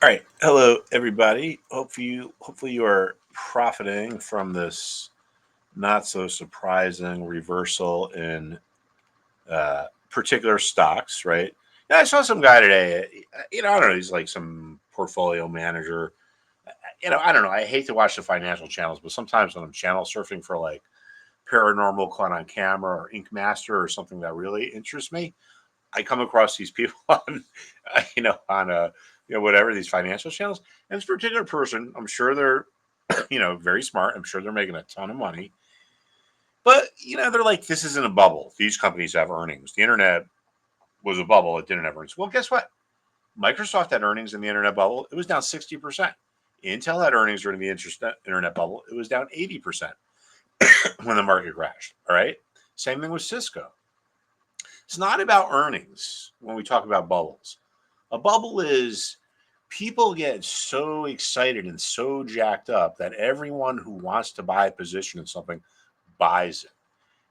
All right, hello everybody. Hopefully you are profiting from this not so surprising reversal in particular stocks, right? Yeah, I saw some guy today. I don't know. He's like some portfolio manager. I don't know. I hate to watch the financial channels, but sometimes when I'm channel surfing for like paranormal caught on camera or Ink Master or something that really interests me, I come across these people on, on whatever these financial channels. And this particular person, I'm sure they're, very smart. I'm sure they're making a ton of money. But they're like, this isn't a bubble. These companies have earnings. The internet was a bubble. It didn't have earnings. Well, guess what? Microsoft had earnings in the internet bubble. It was down 60%. Intel had earnings during the internet bubble. It was down 80% when the market crashed. All right. Same thing with Cisco. It's not about earnings when we talk about bubbles. A bubble is people get so excited and so jacked up that everyone who wants to buy a position in something buys it.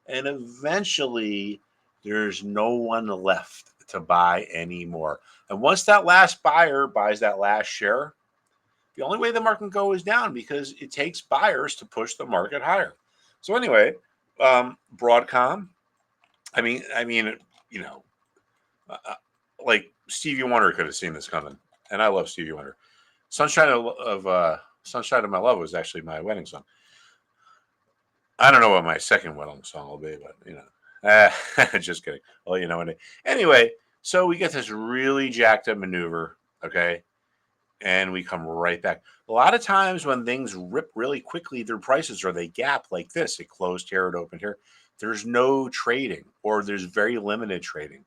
And eventually, there's no one left to buy anymore. And once that last buyer buys that last share, the only way the market can go is down because it takes buyers to push the market higher. So anyway, Broadcom. I mean, you know, like Stevie Wonder could have seen this coming, and I love Stevie Wonder. Sunshine of My Love was actually my wedding song. I don't know what my second wedding song will be, but just kidding. Well, you know what? Anyway, so we get this really jacked up maneuver, okay, and we come right back. A lot of times when things rip really quickly, their prices or they gap like this. It closed here, it opened here. There's no trading, or there's very limited trading.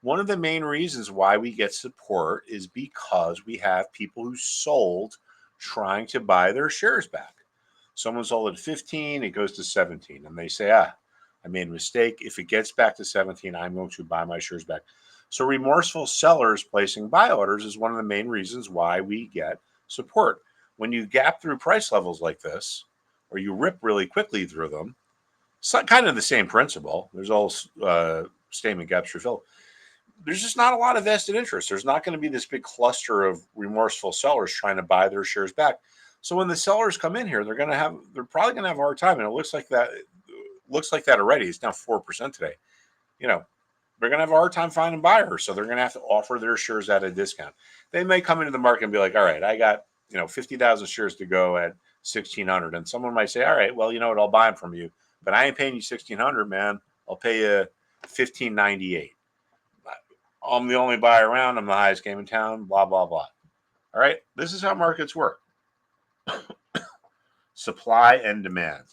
One of the main reasons why we get support is because we have people who sold trying to buy their shares back. Someone sold at 15, it goes to 17, and they say, I made a mistake. If it gets back to 17, I'm going to buy my shares back. So remorseful sellers placing buy orders is one of the main reasons why we get support. When you gap through price levels like this, or you rip really quickly through them, it's kind of the same principle. There's all statement gaps refilled. There's just not a lot of vested interest. There's not going to be this big cluster of remorseful sellers trying to buy their shares back. So when the sellers come in here, they're probably going to have a hard time, and it looks like that already. It's down 4% today. You know, they're going to have a hard time finding buyers, so they're going to have to offer their shares at a discount. They may come into the market and be like, all right, I got 50,000 shares to go at 1,600, and someone might say, all right, well, you know what, I'll buy them from you, but I ain't paying you 1,600, man. I'll pay you 1,598. I'm the only buyer around. I'm the highest game in town. Blah blah blah. All right, this is how markets work: supply and demand.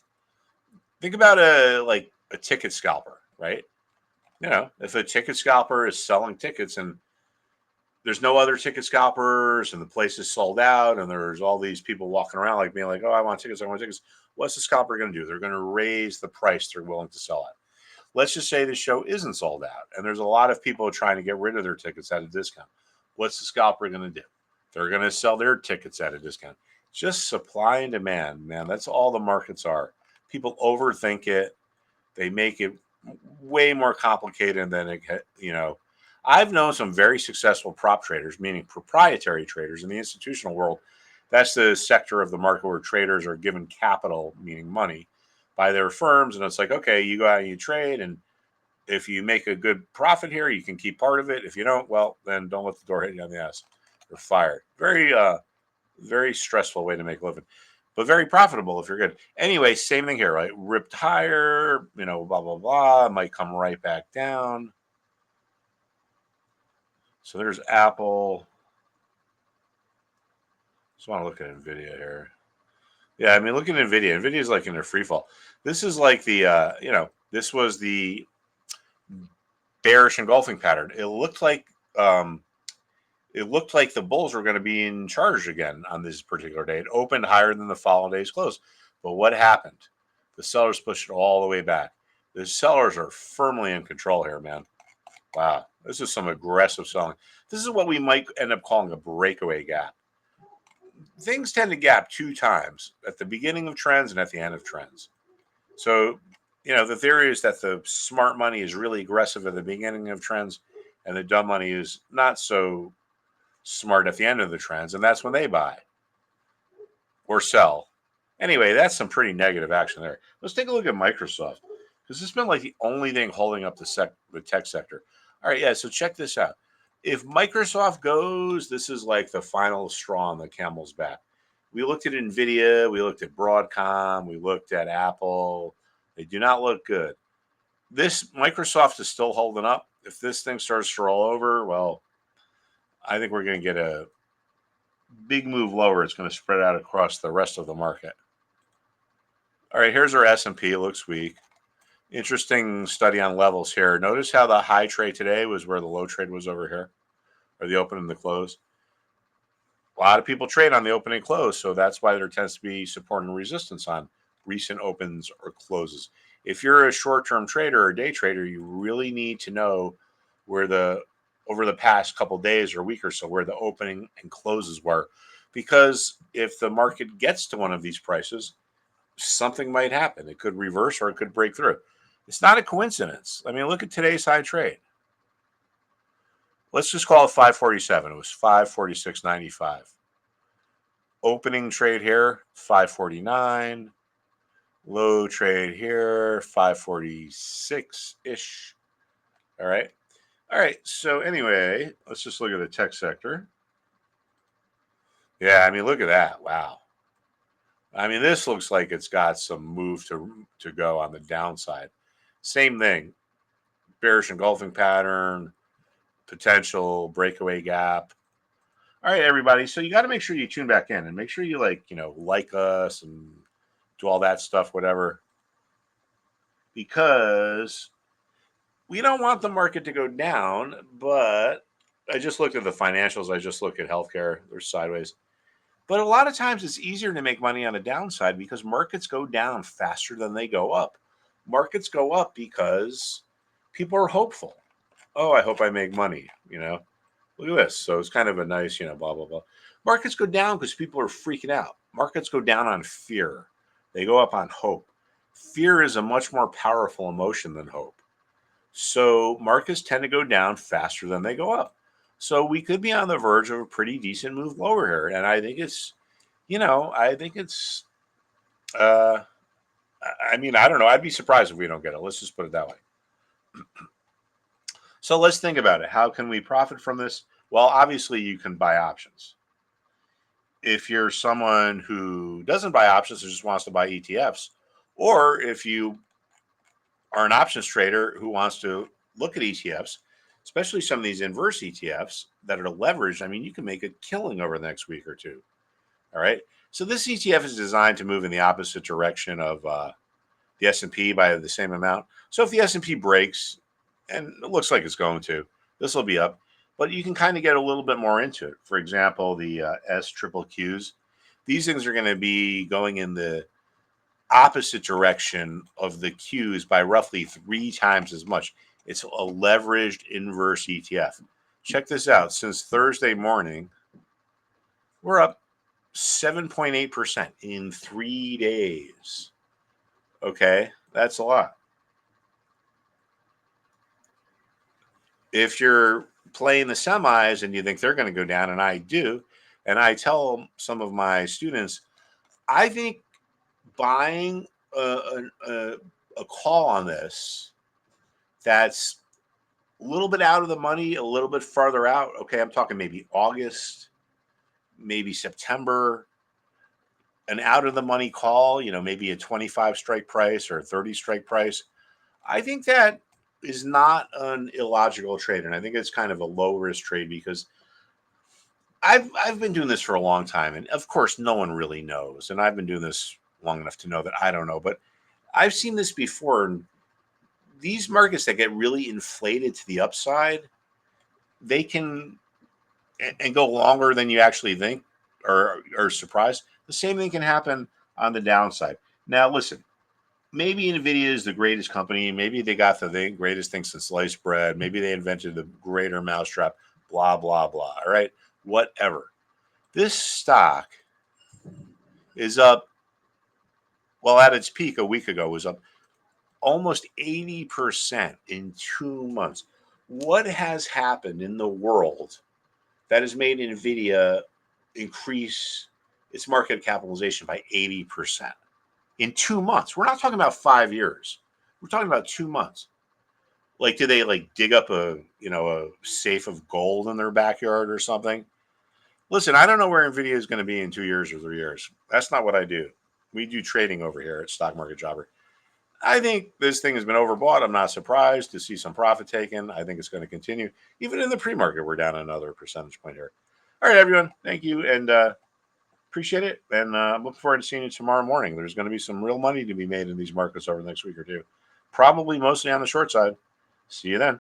Think about a ticket scalper, right? If a ticket scalper is selling tickets and there's no other ticket scalpers and the place is sold out and there's all these people walking around like being like, oh, I want tickets, I want tickets. What's the scalper going to do? They're going to raise the price they're willing to sell at. Let's just say the show isn't sold out and there's a lot of people trying to get rid of their tickets at a discount. What's the scalper going to do? They're going to sell their tickets at a discount. Just supply and demand, man. That's all the markets are. People overthink it. They make it way more complicated than it. I've known some very successful prop traders, meaning proprietary traders in the institutional world. That's the sector of the market where traders are given capital, meaning money, by their firms. And it's like, okay, you go out and you trade. And if you make a good profit here, you can keep part of it. If you don't, well, then don't let the door hit you on the ass. You're fired. Very stressful way to make a living, but very profitable if you're good. Anyway, same thing here, right? Ripped higher, blah, blah, blah. Might come right back down. So there's Apple. Just want to look at Nvidia here. Yeah, I mean, look at Nvidia. Nvidia's like in their free fall. This is like this was the bearish engulfing pattern. It looked like the bulls were going to be in charge again on this particular day. It opened higher than the following day's close. But what happened? The sellers pushed it all the way back. The sellers are firmly in control here, man. Wow. This is some aggressive selling. This is what we might end up calling a breakaway gap. Things tend to gap two times, at the beginning of trends and at the end of trends. So, the theory is that the smart money is really aggressive at the beginning of trends and the dumb money is not so smart at the end of the trends, and that's when they buy or sell. Anyway, that's some pretty negative action there. Let's take a look at Microsoft, because it's been like the only thing holding up the tech sector. All right, yeah, so check this out. If Microsoft goes, this is like the final straw on the camel's back. We looked at Nvidia, we looked at Broadcom, we looked at Apple. They do not look good. This Microsoft is still holding up. If this thing starts to roll over, well, I think we're going to get a big move lower. It's going to spread out across the rest of the market. All right, here's our S&P. It looks weak. Interesting study on levels here. Notice how the high trade today was where the low trade was over here, or the open and the close. A lot of people trade on the open and close, so that's why there tends to be support and resistance on recent opens or closes. If you're a short-term trader or day trader, you really need to know where over the past couple days or week or so, where the opening and closes were. Because if the market gets to one of these prices, something might happen. It could reverse or it could break through. It's not a coincidence. I mean, look at today's high trade. Let's just call it 547. It was 546.95. Opening trade here, 549. Low trade here, 546-ish. All right. All right. So anyway, let's just look at the tech sector. Yeah, I mean, look at that. Wow. I mean, this looks like it's got some move to go on the downside. Same thing. Bearish engulfing pattern, potential breakaway gap. All right, everybody. So you got to make sure you tune back in and make sure you like us and do all that stuff, whatever, because we don't want the market to go down. But I just looked at the financials. I just looked at healthcare. They're sideways. But a lot of times it's easier to make money on a downside because markets go down faster than they go up. Markets go up because people are hopeful. Oh, I hope I make money, Look at this. So it's kind of a nice, blah, blah, blah. Markets go down because people are freaking out. Markets go down on fear. They go up on hope. Fear is a much more powerful emotion than hope. So markets tend to go down faster than they go up. So we could be on the verge of a pretty decent move lower here. And I think it's, I mean, I don't know. I'd be surprised if we don't get it. Let's just put it that way. So let's think about it. How can we profit from this? Well, obviously you can buy options. If you're someone who doesn't buy options or just wants to buy ETFs, or if you are an options trader who wants to look at ETFs, especially some of these inverse ETFs that are leveraged, I mean, you can make a killing over the next week or two. All right. So this ETF is designed to move in the opposite direction of the S&P by the same amount. So if the S&P breaks, and it looks like it's going to, this will be up, but you can kind of get a little bit more into it. For example, the S triple Qs, these things are going to be going in the opposite direction of the Qs by roughly 3 times as much. It's a leveraged inverse ETF. Check this out. Since Thursday morning, we're up 7.8% in 3 days. Okay, that's a lot. If you're playing the semis and you think they're going to go down, and I do, and I tell some of my students, I think buying a call on this that's a little bit out of the money, a little bit farther out. Okay, I'm talking maybe August, maybe September, an out of the money call, maybe a 25 strike price or a 30 strike price. I think that is not an illogical trade. And I think it's kind of a low risk trade because I've been doing this for a long time. And of course, no one really knows. And I've been doing this long enough to know that I don't know. But I've seen this before. And these markets that get really inflated to the upside, they can and go longer than you actually think or are surprised. The same thing can happen on the downside. Now, listen, maybe Nvidia is the greatest company. Maybe they got the greatest thing since sliced bread. Maybe they invented the greater mousetrap, blah, blah, blah. All right, whatever. This stock is up, well, at its peak a week ago, was up almost 80% in 2 months. What has happened in the world that has made Nvidia increase its market capitalization by 80% in 2 months. We're not talking about 5 years. We're talking about 2 months. Like, do they like dig up a safe of gold in their backyard or something? Listen, I don't know where Nvidia is going to be in 2 years or 3 years. That's not what I do. We do trading over here at Stock Market Jobber. I think this thing has been overbought. I'm not surprised to see some profit taken. I think it's going to continue. Even in the pre-market, we're down another percentage point here. All right, everyone. Thank you, and appreciate it. And I'm looking forward to seeing you tomorrow morning. There's going to be some real money to be made in these markets over the next week or two. Probably mostly on the short side. See you then.